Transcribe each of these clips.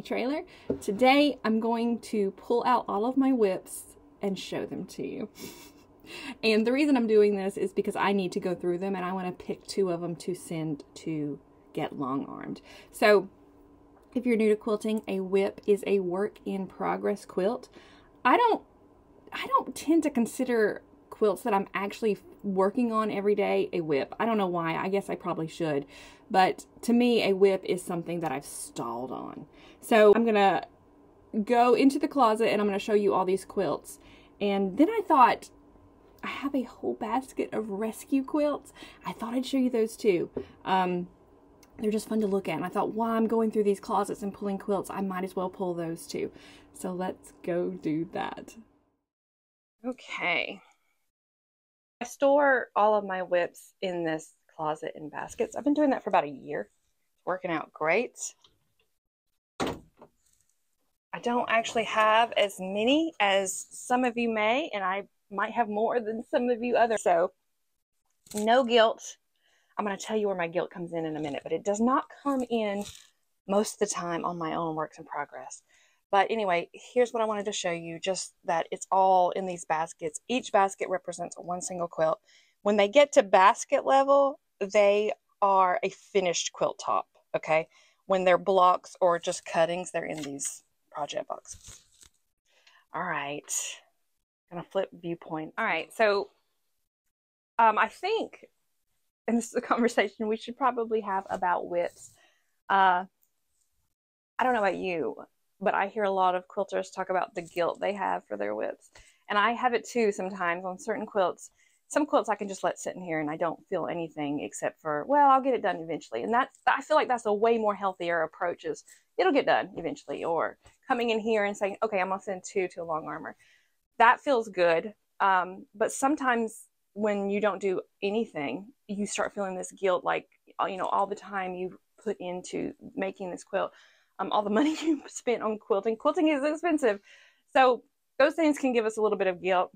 my trailer. Today I'm going to pull out all of my WIPs and show them to you. And the reason I'm doing this is because I need to go through them and I want to pick 2 of them to send to get long-armed. So if you're new to quilting, a WIP is a work in progress quilt. I don't tend to consider quilts that I'm actually working on every day a WIP. I don't know why. I guess I probably should. But to me, a WIP is something that I've stalled on. So I'm going to go into the closet and I'm going to show you all these quilts. And then I thought, I have a whole basket of rescue quilts. I thought I'd show you those too. They're just fun to look at. And I thought, while I'm going through these closets and pulling quilts, I might as well pull those too. So let's go do that. Okay. I store all of my WIPs in this closet in baskets. I've been doing that for about a year. It's working out great. I don't actually have as many as some of you may, and I might have more than some of you others. So no guilt. I'm going to tell you where my guilt comes in a minute, but it does not come in most of the time on my own works in progress. But anyway, here's what I wanted to show you, just that it's all in these baskets. Each basket represents one single quilt. When they get to basket level, they are a finished quilt top, okay? When they're blocks or just cuttings, they're in these project boxes. All right, I'm gonna flip Viewpoint. All right, so I think, and this is a conversation we should probably have about WIPs. I don't know about you, but I hear a lot of quilters talk about the guilt they have for their WIPs. And I have it too sometimes on certain quilts. Some quilts I can just let sit in here and I don't feel anything except for, well, I'll get it done eventually. And I feel like that's a way more healthier approach, is it'll get done eventually. Or coming in here and saying, okay, I'm gonna send 2 to a long armor. That feels good. But sometimes when you don't do anything, you start feeling this guilt, like, you know, all the time you put into making this quilt. All the money you spent on quilting. Quilting is expensive. So those things can give us a little bit of guilt.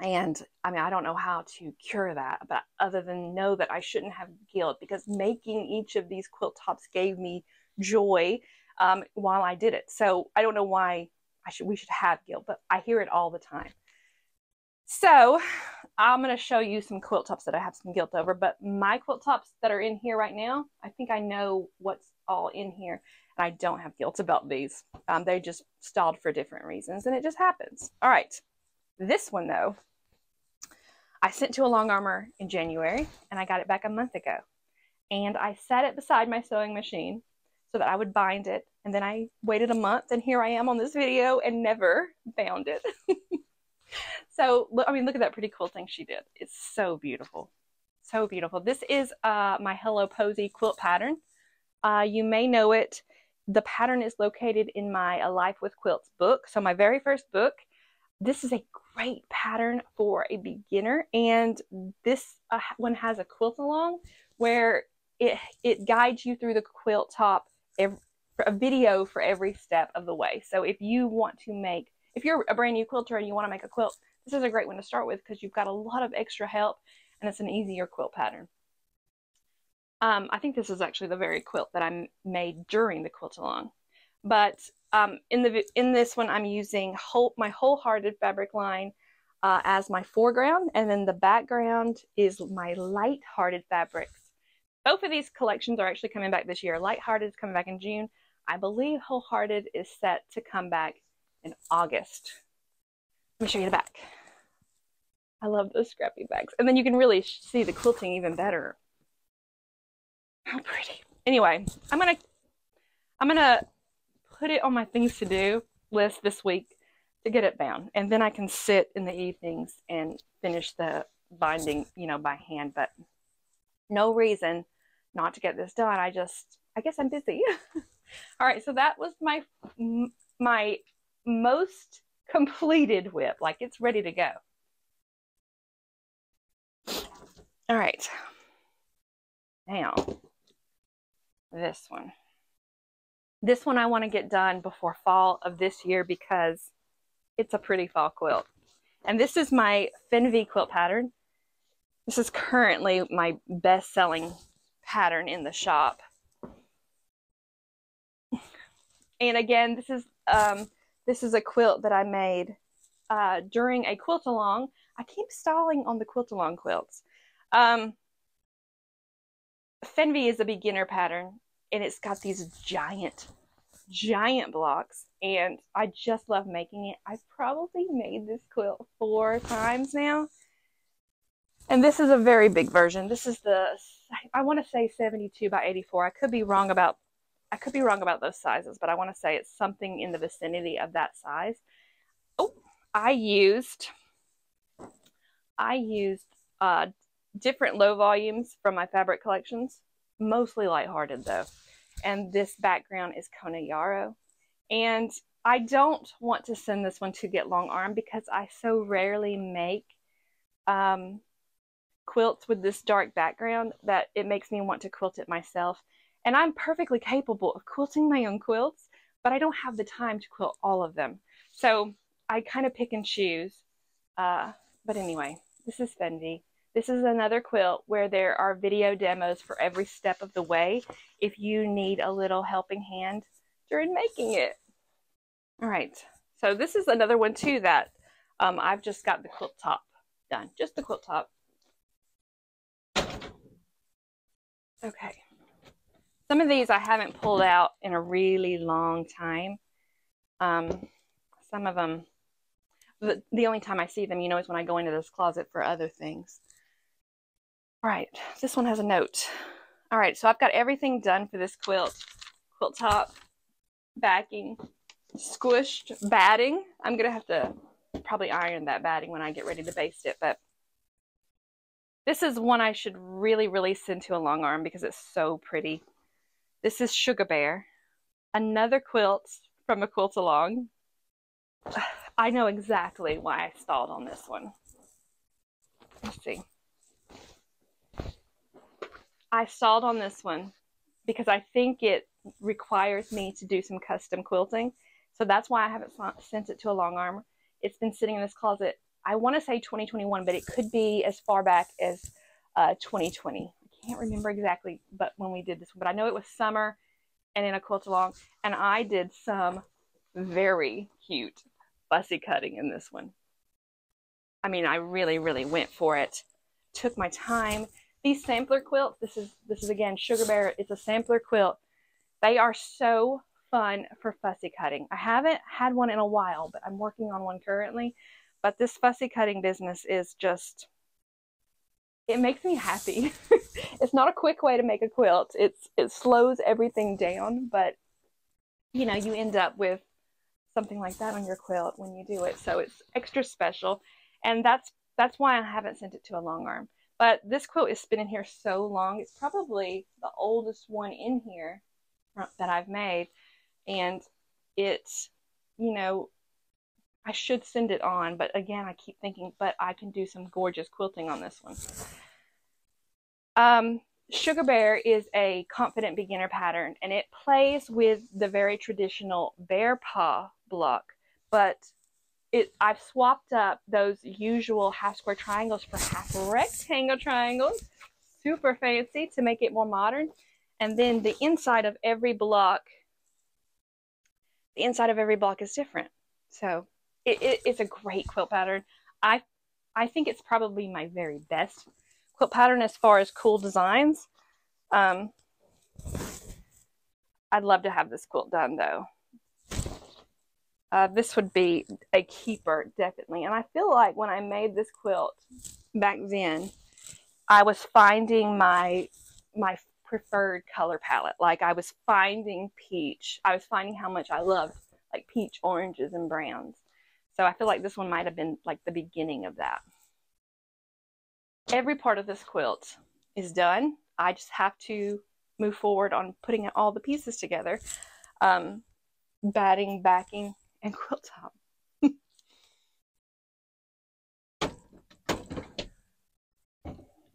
And I mean, I don't know how to cure that, but other than know that I shouldn't have guilt, because making each of these quilt tops gave me joy while I did it. So I don't know why we should have guilt, but I hear it all the time. So I'm going to show you some quilt tops that I have some guilt over, but my quilt tops that are in here right now, I think I know what's all in here. And I don't have guilt about these. They just stalled for different reasons, and it just happens. All right. This one, though, I sent to a long armor in January, and I got it back a month ago. And I set it beside my sewing machine so that I would bind it. And then I waited a month, and here I am on this video and never found it. So, I mean, look at that pretty cool thing she did. It's so beautiful. So beautiful. This is my Hello Posy quilt pattern. You may know it. The pattern is located in my A Life with Quilts book. So my very first book. This is a great pattern for a beginner. And this one has a quilt along where it guides you through the quilt top, a video for every step of the way. So if you want to make, if you're a brand new quilter and you want to make a quilt, this is a great one to start with because you've got a lot of extra help and it's an easier quilt pattern. I think this is actually the very quilt that I made during the quilt along. But in this one, I'm using my Wholehearted fabric line as my foreground, and then the background is my Lighthearted fabrics. Both of these collections are actually coming back this year. Lighthearted is coming back in June. I believe Wholehearted is set to come back in August. Let me show you the back. I love those scrappy backs. And then you can really see the quilting even better. How pretty. Anyway, I'm gonna put it on my things to do list this week to get it bound, and then I can sit in the evenings and finish the binding, you know, by hand. But no reason not to get this done. I guess I'm busy. All right, so that was my most completed WIP. Like, it's ready to go. All right, now this one. This one I want to get done before fall of this year because it's a pretty fall quilt. And this is my Fenvy quilt pattern. This is currently my best-selling pattern in the shop. And again, this is a quilt that I made during a quilt along. I keep stalling on the quilt along quilts. Fenvy is a beginner pattern, and it's got these giant blocks, and I just love making it. I've probably made this quilt 4 times now, and this is a very big version. This is the, I want to say 72 by 84. I could be wrong about those sizes, but I want to say it's something in the vicinity of that size. Oh, I used different low volumes from my fabric collections, mostly lighthearted though. And this background is Kona Yarrow. And I don't want to send this one to Get Long Arm because I so rarely make quilts with this dark background that it makes me want to quilt it myself. And I'm perfectly capable of quilting my own quilts, but I don't have the time to quilt all of them. So I kind of pick and choose. But anyway, this is Fenvy. This is another quilt where there are video demos for every step of the way if you need a little helping hand during making it. All right, so this is another one too that I've just got the quilt top done, just the quilt top. Okay, some of these I haven't pulled out in a really long time. Some of them, the only time I see them, you know, is when I go into this closet for other things. All right, this one has a note. All right, so I've got everything done for this quilt. Quilt top, backing, squished batting. I'm gonna have to probably iron that batting when I get ready to baste it, but this is one I should really send to a long arm because it's so pretty. This is Sugar Bear, another quilt from a quilt along. I know exactly why I stalled on this one. Let's see. I stalled on this one because I think it requires me to do some custom quilting. So that's why I haven't sent it to a long arm. It's been sitting in this closet, I want to say 2021, but it could be as far back as 2020. I can't remember exactly but when we did this one, but I know it was summer and in a quilt along. And I did some very cute fussy cutting in this one. I mean, I really went for it. Took my time. These sampler quilts, this is again Sugar Bear. It's a sampler quilt. They are so fun for fussy cutting. I haven't had one in a while, but I'm working on one currently. But this fussy cutting business is just, it makes me happy. It's not a quick way to make a quilt. It slows everything down, but you know, you end up with something like that on your quilt when you do it. So it's extra special. And that's why I haven't sent it to a long arm. But this quilt has been in here so long. It's probably the oldest one in here that I've made. And it's, you know, I should send it on. But again, I keep thinking, but I can do some gorgeous quilting on this one. Sugar Bear is a confident beginner pattern. And it plays with the very traditional bear paw block. But I've swapped up those usual half square triangles for half rectangle triangles. Super fancy to make it more modern. And then the inside of every block, is different. So it's a great quilt pattern. I think it's probably my very best quilt pattern as far as cool designs. I'd love to have this quilt done though. This would be a keeper, definitely. And I feel like when I made this quilt back then, I was finding my preferred color palette. Like I was finding peach. I was finding how much I loved like peach, oranges, and browns. So I feel like this one might have been like the beginning of that. Every part of this quilt is done. I just have to move forward on putting all the pieces together. Batting, backing, and quilt top.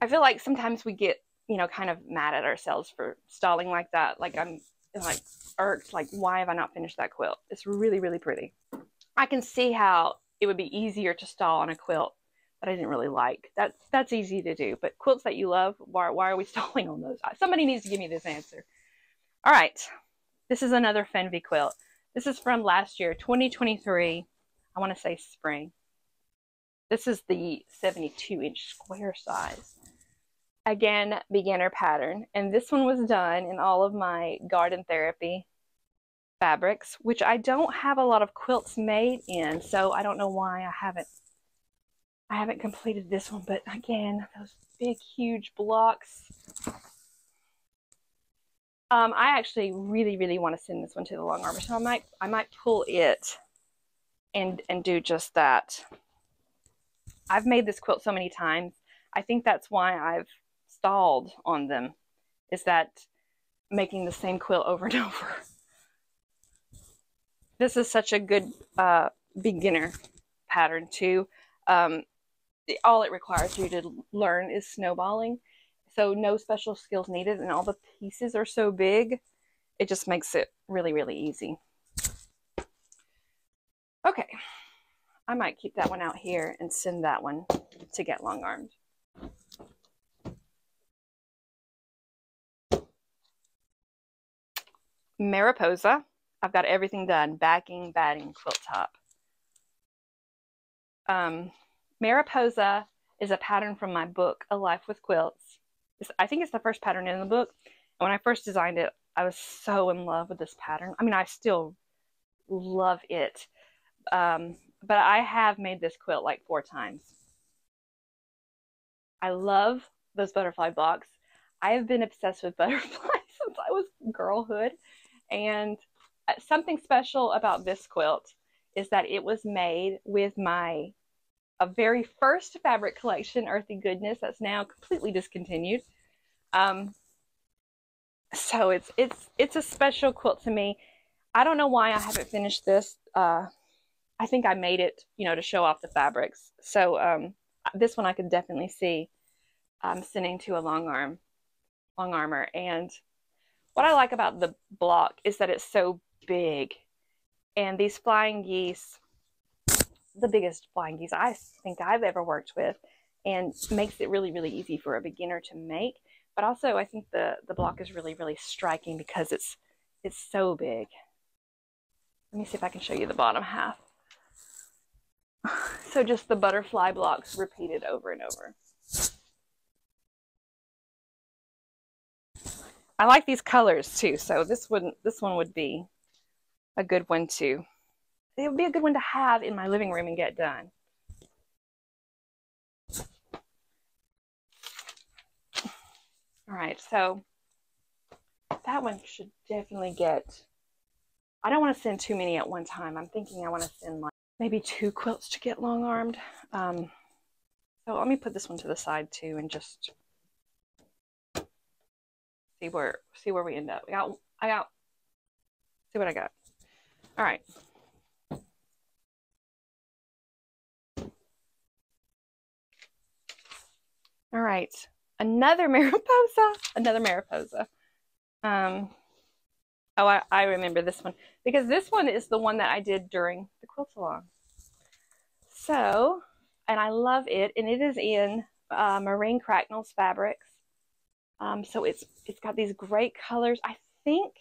I feel like sometimes we get, you know, kind of mad at ourselves for stalling like that. Like I'm like irked, like why have I not finished that quilt? It's really pretty. I can see how it would be easier to stall on a quilt that I didn't really like. That's easy to do, but quilts that you love, why are we stalling on those? Somebody needs to give me this answer. All right, this is another Fenvy quilt. This is from last year, 2023. I want to say spring. This is the 72-inch square size. Again, beginner pattern. And this one was done in all of my garden therapy fabrics, which I don't have a lot of quilts made in, so I don't know why I haven't completed this one. But again, those big, huge blocks. I actually really want to send this one to the long armor, so I might pull it and do just that. I've made this quilt so many times. I think that's why I've stalled on them, is that making the same quilt over and over. This is such a good beginner pattern too. All it requires you to learn is snowballing. So no special skills needed, and all the pieces are so big, it just makes it really easy. Okay, I might keep that one out here and send that one to get long armed. Mariposa, I've got everything done, backing, batting, quilt top. Mariposa is a pattern from my book, A Life with Quilts. I think it's the first pattern in the book. And when I first designed it, I was so in love with this pattern. I mean, I still love it. But I have made this quilt like 4 times. I love those butterfly blocks. I have been obsessed with butterflies since I was girlhood. And something special about this quilt is that it was made with my very first fabric collection, Earthy Goodness, that's now completely discontinued. So it's a special quilt to me. I don't know why I haven't finished this. I think I made it, to show off the fabrics. So this one I could definitely see sending to a long armor. And what I like about the block is that it's so big, and these flying geese, the biggest flying geese I think I've ever worked with, and makes it really easy for a beginner to make. But also I think the block is really striking because it's so big. Let me see if I can show you the bottom half. So just the butterfly blocks repeated over and over. I like these colors too, so this one would be a good one too. It would be a good one to have in my living room and get done. All right, so that one should definitely get, I don't want to send too many at one time. I'm thinking I want to send like maybe 2 quilts to get long armed. So let me put this one to the side too and just see where we end up. I got see what I got. All right. All right, another Mariposa. Oh, I remember this one because this one is the one that I did during the quilt along. So, and I love it, and it is in Marine Cracknell's fabrics. So it's got these great colors. I think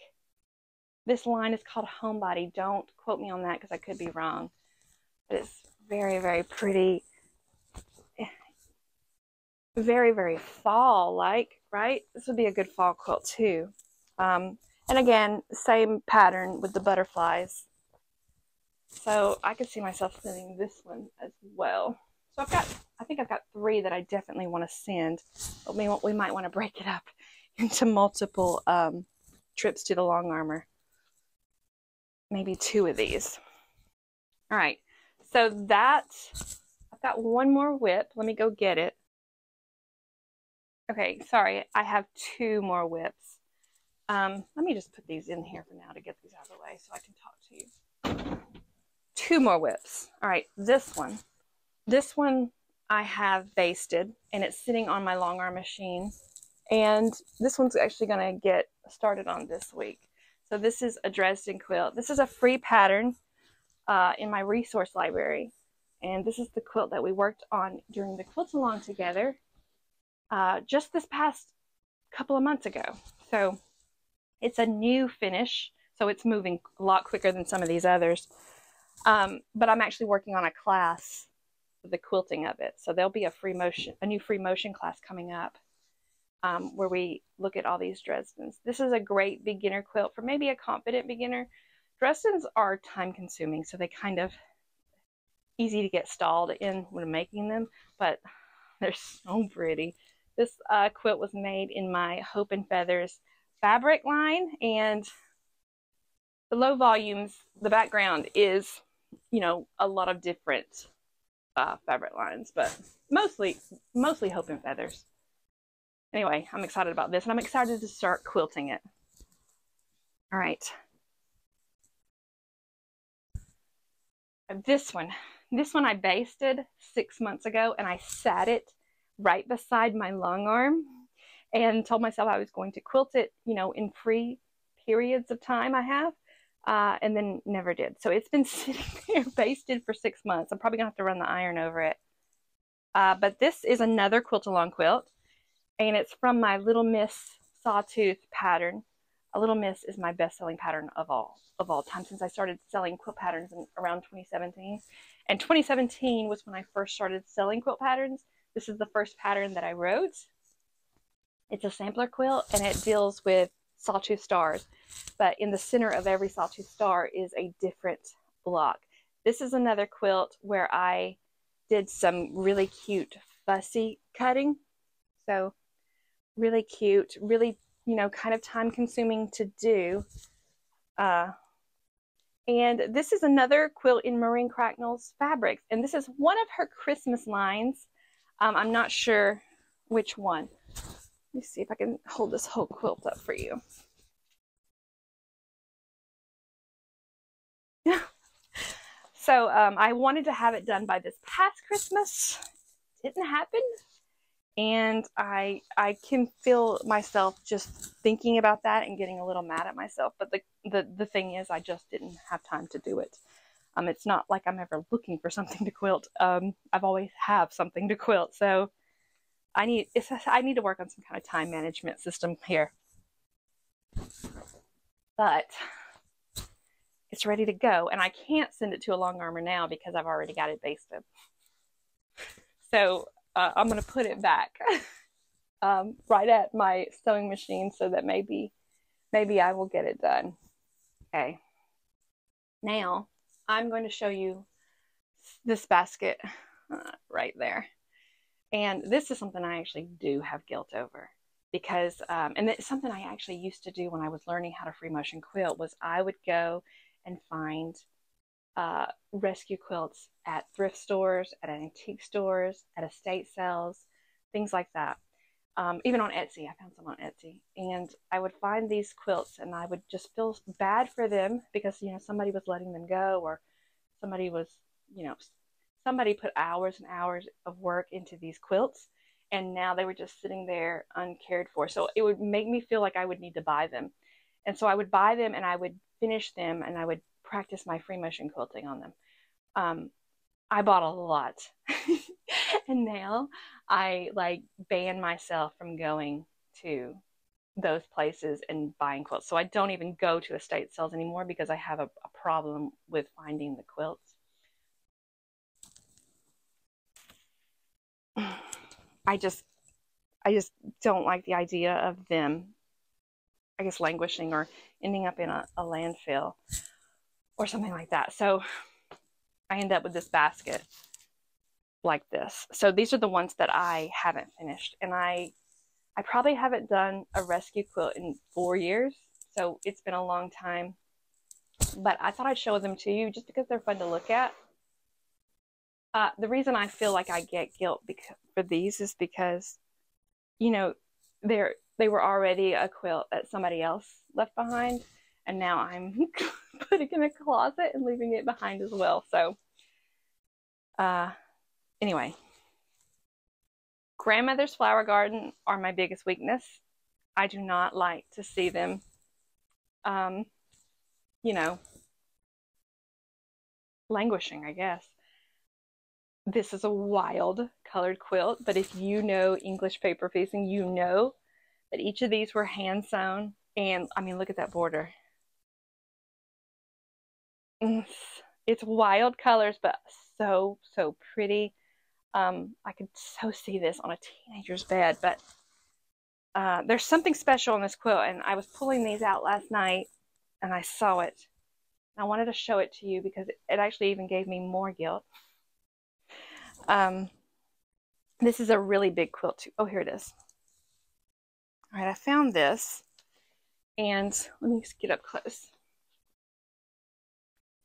this line is called Homebody. Don't quote me on that because I could be wrong. But it's very pretty. Very fall-like, right? This would be a good fall quilt too. And again, same pattern with the butterflies. So I could see myself sending this one as well. So I think I've got 3 that I definitely want to send, but we might want to break it up into multiple trips to the long armor. Maybe 2 of these. All right, so I've got one more WIP. Let me go get it. Okay, sorry, I have 2 more WIPs. Let me just put these in here for now to get these out of the way so I can talk to you. 2 more WIPs. All right, this one I have basted, and it's sitting on my long arm machine. And this one's actually going to get started on this week. So this is a Dresin quilt. This is a free pattern in my resource library. And this is the quilt that we worked on during the quilt along together. Just this past couple of months ago. So it's a new finish. So it's moving a lot quicker than some of these others. But I'm actually working on a class for the quilting of it. So there'll be a new free motion class coming up where we look at all these Dresins. This is a great beginner quilt for maybe a confident beginner. Dresins are time consuming, so they kind of easy to get stalled in when making them, but they're so pretty. This quilt was made in my Hope and Feathers fabric line, and the low volumes, the background is, you know, a lot of different fabric lines, but mostly Hope and Feathers. Anyway, I'm excited about this, and I'm excited to start quilting it. All right. This one I basted 6 months ago, and I sat it right beside my long arm and told myself I was going to quilt it, you know, in free periods of time I have, and then never did. So it's been sitting there basted for 6 months. I'm probably gonna have to run the iron over it. But this is another quilt-along quilt, and it's from my Little Miss Sawtooth pattern. A Little Miss is my best-selling pattern of all time since I started selling quilt patterns in around 2017. And 2017 was when I first started selling quilt patterns. This is the first pattern that I wrote. It's a sampler quilt, and it deals with sawtooth stars. But in the center of every sawtooth star is a different block. This is another quilt where I did some really cute fussy cutting. So really cute, really, you know, kind of time consuming to do. And this is another quilt in Maureen Cracknell's fabrics. And this is one of her Christmas lines. I'm not sure which one. Let me see if I can hold this whole quilt up for you. So I wanted to have it done by this past Christmas. Didn't happen. And I can feel myself just thinking about that and getting a little mad at myself. But the thing is, I just didn't have time to do it. It's not like I'm ever looking for something to quilt. I've always have something to quilt. So I need to work on some kind of time management system here. But it's ready to go. And I can't send it to a long armor now because I've already got it basted. So I'm going to put it back right at my sewing machine so that maybe I will get it done. Okay. Now I'm going to show you this basket right there. And this is something I actually do have guilt over because, and it's something I actually used to do when I was learning how to free motion quilt, was I would go and find rescue quilts at thrift stores, at antique stores, at estate sales, things like that. Even on Etsy, I found some on Etsy, and I would find these quilts, and I would just feel bad for them because, you know, somebody was letting them go, or somebody was, you know, somebody put hours and hours of work into these quilts, and now they were just sitting there uncared for. So it would make me feel like I would need to buy them, and so I would buy them, and I would finish them, and I would practice my free motion quilting on them. I bought a lot and now I like ban myself from going to those places and buying quilts. So I don't even go to estate sales anymore because I have a problem with finding the quilts. I just don't like the idea of them, I guess, languishing or ending up in a landfill or something like that. So I end up with this basket like this. So these are the ones that I haven't finished. And I probably haven't done a rescue quilt in 4 years. So it's been a long time. But I thought I'd show them to you just because they're fun to look at. The reason I feel like I get guilt for these is because, you know, they were already a quilt that somebody else left behind. And now I'm putting it in a closet and leaving it behind as well. So anyway, grandmother's flower garden are my biggest weakness. I do not like to see them, you know, languishing, I guess. This is a wild colored quilt, but if you know English paper piecing, you know that each of these were hand sewn. And I mean, look at that border. It's wild colors, but so, so pretty. I could so see this on a teenager's bed, but there's something special in this quilt, and I was pulling these out last night, and I saw it. I wanted to show it to you because it actually even gave me more guilt. This is a really big quilt too. Oh, here it is. All right, I found this, and let me just get up close.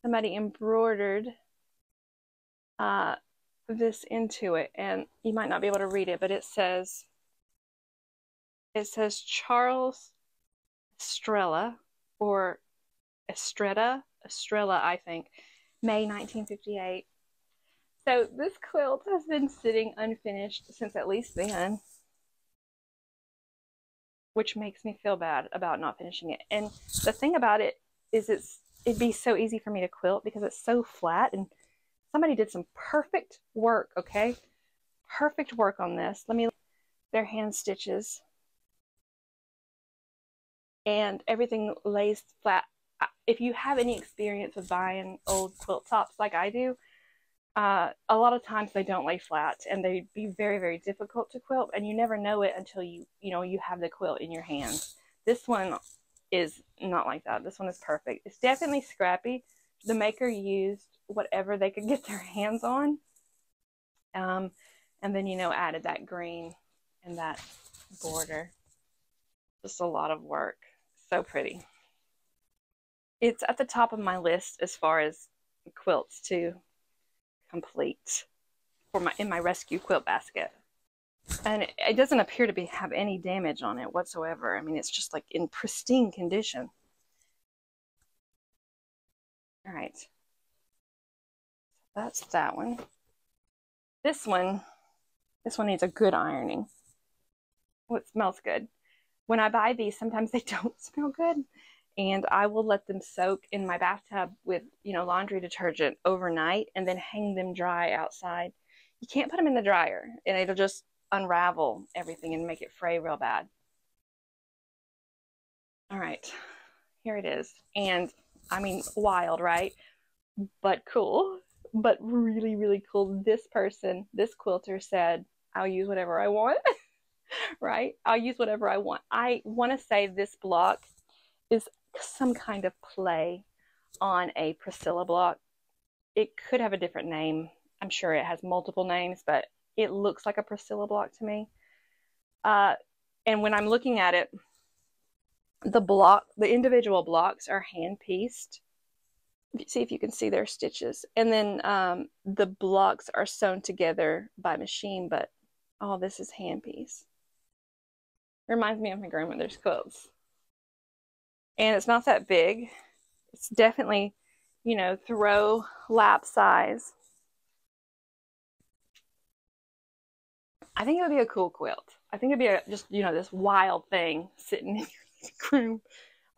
Somebody embroidered this into it, and you might not be able to read it, but it says Charles Estrella, or Estrella, I think, May 1958. So this quilt has been sitting unfinished since at least then, which makes me feel bad about not finishing it. And the thing about it is it'd be so easy for me to quilt because it's so flat, and somebody did some perfect work, okay? Perfect work on this. Let me look at their hand stitches. And everything lays flat. If you have any experience with buying old quilt tops like I do, a lot of times they don't lay flat, and they'd be very, very difficult to quilt, and you never know it until you have the quilt in your hands. This one is not like that. This one is perfect. It's definitely scrappy. The maker used whatever they could get their hands on, and then added that green and that border. Just a lot of work. So pretty. It's at the top of my list as far as quilts to complete in my rescue quilt basket. And it doesn't appear to have any damage on it whatsoever. I mean, it's just like in pristine condition. All right. That's that one. This one needs a good ironing. Oh, it smells good. When I buy these, sometimes they don't smell good, and I will let them soak in my bathtub with laundry detergent overnight, and then hang them dry outside. You can't put them in the dryer, and it'll just unravel everything and make it fray real bad. All right, here it is. And I mean, wild, right? But cool, but really, really cool. This quilter said, I'll use whatever I want. Right? I'll use whatever I want. I want to say this block is some kind of play on a Priscilla block. It could have a different name. I'm sure it has multiple names, but it looks like a Priscilla block to me. And when I'm looking at it, the individual blocks are hand pieced. See if you can see their stitches. And then the blocks are sewn together by machine, but all this is hand piece. Reminds me of my grandmother's quilts. And it's not that big. It's definitely, throw lap size. I think it would be a cool quilt. I think it'd be just this wild thing sitting in your room,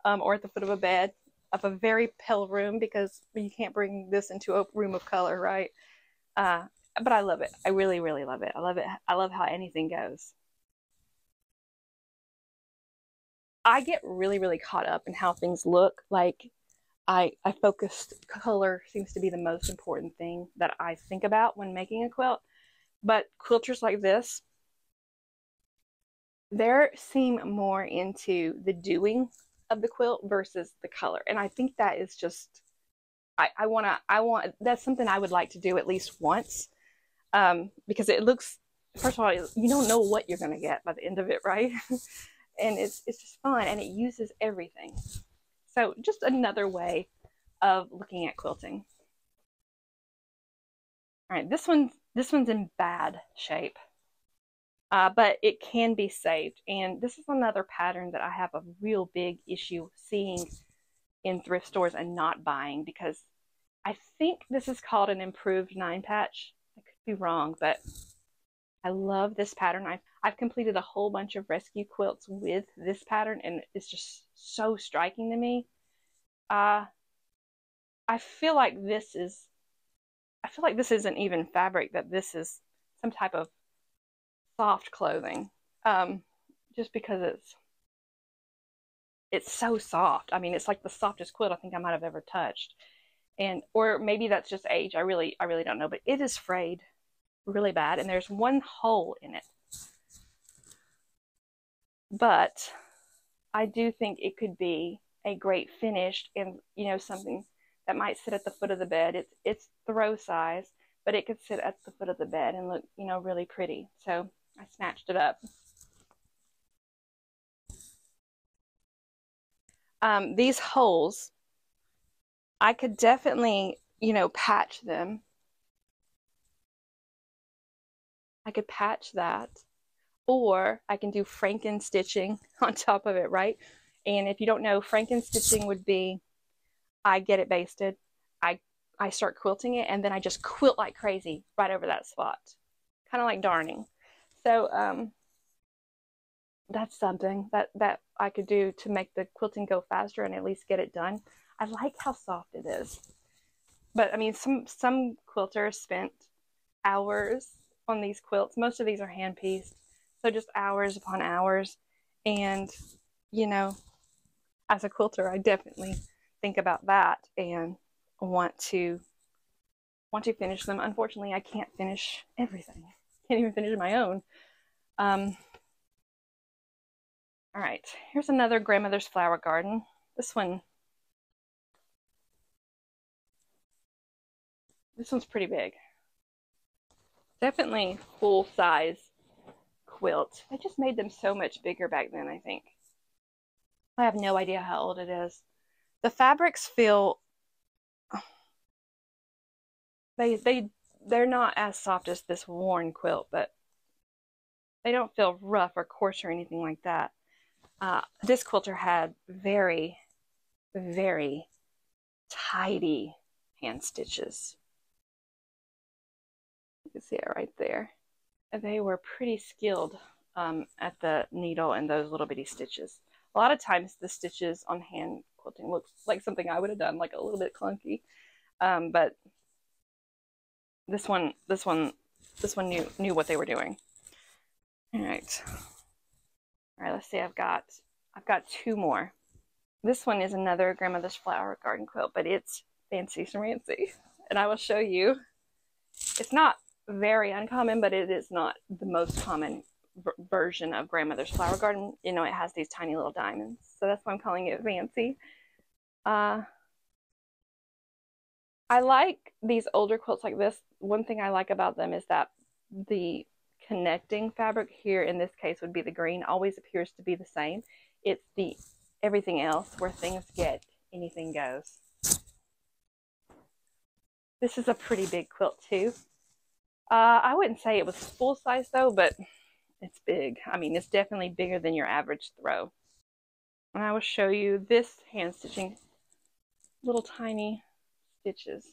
or at the foot of a bed of a very pale room, because you can't bring this into a room of color, right? But I love it. I really, really love it. I love it. I love how anything goes. I get really, really caught up in how things look. Like I focused, color seems to be the most important thing that I think about when making a quilt. But quilters like this, they seem more into the doing of the quilt versus the color. And I think that is just, that's something I would like to do at least once. Because it looks, first of all, you don't know what you're going to get by the end of it, right? And it's just fun, and it uses everything. So just another way of looking at quilting. All right, this one's in bad shape, but it can be saved. And this is another pattern that I have a real big issue seeing in thrift stores and not buying, because I think this is called an improved 9-patch. I could be wrong, but I love this pattern. I've completed a whole bunch of rescue quilts with this pattern, and it's just so striking to me. I feel like this isn't even fabric, that this is some type of soft clothing, just because it's so soft. I mean, it's like the softest quilt I think I might have ever touched. And or maybe that's just age. I really don't know, but it is frayed really bad, and there's one hole in it. But I do think it could be a great finish, and you know, something that might sit at the foot of the bed. It's throw size, but it could sit at the foot of the bed and look, you know, really pretty. So I snatched it up. These holes, I could definitely, you know, patch them. I could patch that, or I can do Frankenstitching on top of it, right? And if you don't know, Frankenstitching would be, I get it basted, I start quilting it, and then I just quilt like crazy right over that spot, kind of like darning. So that's something that I could do to make the quilting go faster and at least get it done. I like how soft it is, but I mean, some quilters spent hours on these quilts. Most of these are hand pieced, so just hours upon hours. And you know, as a quilter, I definitely think about that and want to finish them. Unfortunately, I can't finish everything. Can't even finish my own. All right, here's another grandmother's flower garden. This one's pretty big. Definitely full size quilt. I just made them so much bigger back then, I think. I have no idea how old it is. The fabrics feel, they're not as soft as this worn quilt, but they don't feel rough or coarse or anything like that. This quilter had very, very tidy hand stitches. You can see it right there. They were pretty skilled at the needle and those little bitty stitches. A lot of times the stitches on hand quilting looks like something I would have done, like a little bit clunky. But this one knew what they were doing. All right, let's see. I've got two more. This one is another grandmother's flower garden quilt, but it's fancy schmancy, and I will show you. It's not very uncommon, but it is not the most common version of grandmother's flower garden. You know, it has these tiny little diamonds, so that's why I'm calling it fancy. I like these older quilts like this. One thing I like about them is that the connecting fabric here, in this case would be the green, always appears to be the same. It's the everything else where things get anything goes. This is a pretty big quilt too. I wouldn't say it was full size though, but it's big. I mean, it's definitely bigger than your average throw. And I will show you this hand stitching, little tiny stitches.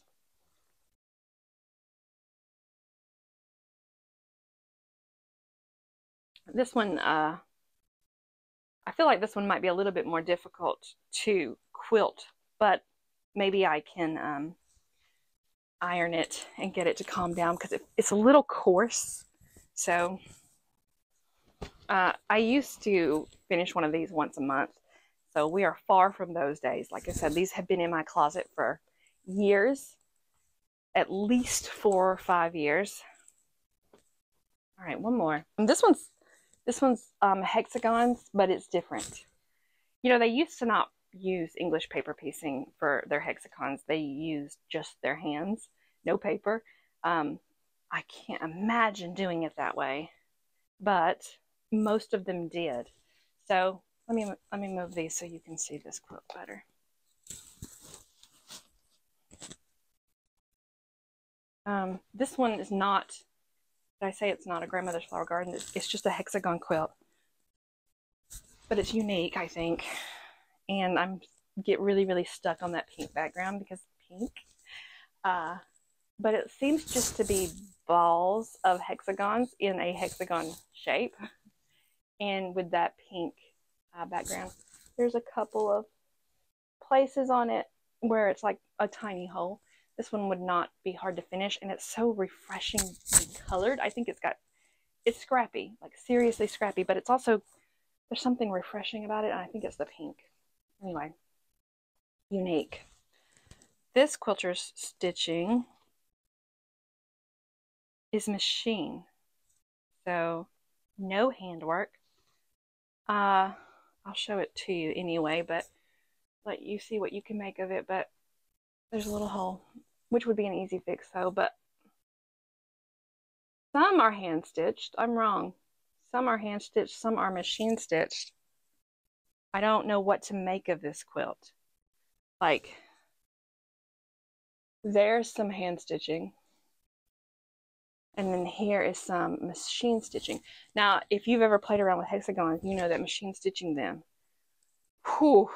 This one, I feel like this one might be a little bit more difficult to quilt, but maybe I can iron it and get it to calm down because it's a little coarse. So I used to finish one of these once a month. So we are far from those days. Like I said, these have been in my closet for years, at least 4 or 5 years. All right, one more. And this one's hexagons, but it's different. You know, they used to not use English paper piecing for their hexagons. They used just their hands, no paper. I can't imagine doing it that way, but most of them did. So let me move these so you can see this quilt better. This one is not, did I say it's not a grandmother's flower garden? It's just a hexagon quilt, but it's unique, I think. And I'm get really stuck on that pink background because pink. But it seems just to be balls of hexagons in a hexagon shape. And with that pink background, there's a couple of places on it where it's like a tiny hole. This one would not be hard to finish, and it's so refreshingly colored. I think it's scrappy, like seriously scrappy, but it's also, there's something refreshing about it, and I think it's the pink. Anyway, unique. this quilter's stitching is machine, so no handwork. I'll show it to you anyway, but let you see what you can make of it. But there's a little hole, which would be an easy fix though, but some are hand stitched. I'm wrong. Some are hand stitched, some are machine stitched. I don't know what to make of this quilt. Like, there's some hand stitching, and then here is some machine stitching. Now, if you've ever played around with hexagons, you know that machine stitching them, whew,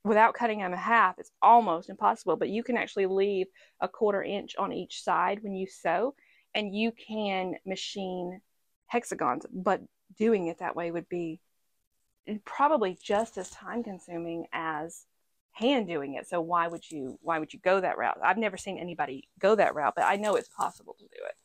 without cutting them in half, it's almost impossible. But you can actually leave a 1/4 inch on each side when you sew, and you can machine hexagons. But doing it that way would be probably just as time consuming as hand doing it. So why would you go that route? I've never seen anybody go that route, but I know it's possible to do it.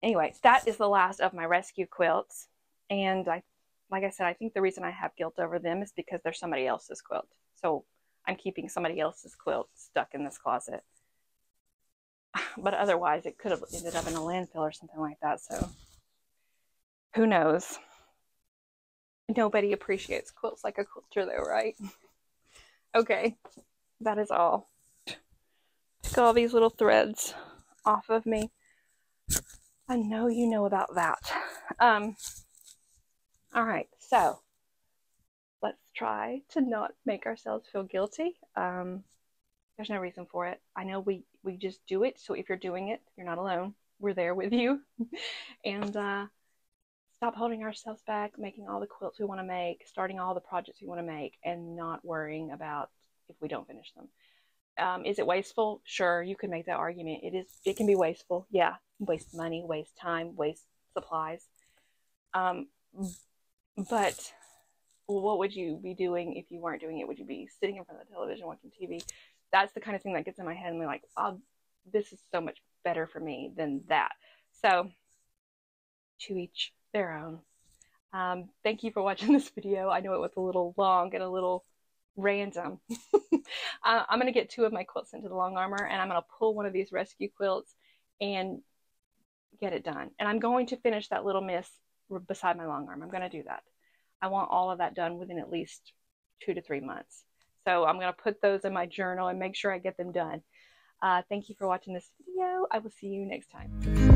Anyways, that is the last of my rescue quilts. And like I said, I think the reason I have guilt over them is because they're somebody else's quilt. So I'm keeping somebody else's quilt stuck in this closet. But otherwise, it could have ended up in a landfill or something like that. So who knows? Nobody appreciates quilts like a quilter though, right? Okay, that is all. Took all these little threads off of me. I know you know about that. All right, so let's try to not make ourselves feel guilty. There's no reason for it. I know we just do it. So if you're doing it, you're not alone. We're there with you. And stop holding ourselves back, making all the quilts we want to make, starting all the projects we want to make, and not worrying about if we don't finish them. Is it wasteful? Sure, you can make that argument. It can be wasteful. Yeah, waste money, waste time, waste supplies. But what would you be doing if you weren't doing it? Would you be sitting in front of the television watching TV? That's the kind of thing that gets in my head, and we're like, oh, this is so much better for me than that. So to each their own. Thank you for watching this video. I know it was a little long and a little random. I'm going to get 2 of my quilts into the long armor, and I'm going to pull one of these rescue quilts and get it done. And I'm going to finish that little miss beside my long arm. I'm going to do that. I want all of that done within at least 2 to 3 months. So I'm going to put those in my journal and make sure I get them done. Thank you for watching this video. I will see you next time.